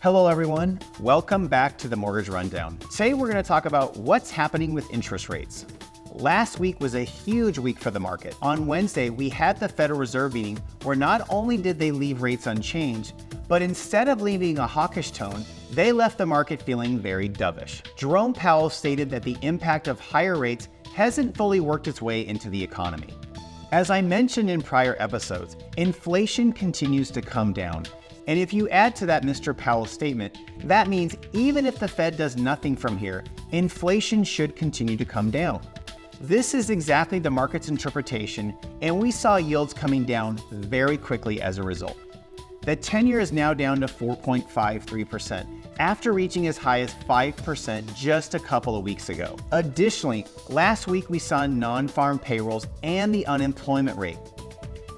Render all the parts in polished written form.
Hello everyone, welcome back to the Mortgage Rundown. Today we're going to talk about what's happening with interest rates. Last week was a huge week for the market. On Wednesday, we had the Federal Reserve meeting where not only did they leave rates unchanged, but instead of leaving a hawkish tone, they left the market feeling very dovish. Jerome Powell stated that the impact of higher rates hasn't fully worked its way into the economy. As I mentioned in prior episodes, inflation continues to come down. And if you add to that Mr. Powell's statement, that means even if the Fed does nothing from here, inflation should continue to come down. This is exactly the market's interpretation, and we saw yields coming down very quickly as a result. The 10-year is now down to 4.53%, after reaching as high as 5% just a couple of weeks ago. Additionally, last week we saw non-farm payrolls and the unemployment rate.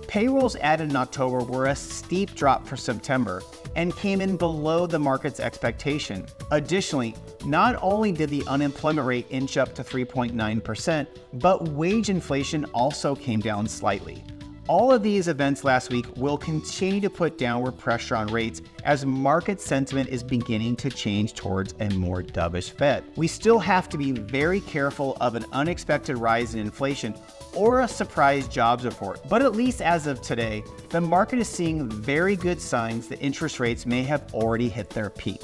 Payrolls added in October were a steep drop for September and came in below the market's expectation. Additionally, not only did the unemployment rate inch up to 3.9%, but wage inflation also came down slightly. All of these events last week will continue to put downward pressure on rates as market sentiment is beginning to change towards a more dovish Fed. We still have to be very careful of an unexpected rise in inflation or a surprise jobs report, but at least as of today, the market is seeing very good signs that interest rates may have already hit their peak.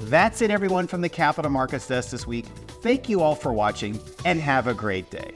That's it everyone from the Capital Markets Desk this week. Thank you all for watching and have a great day.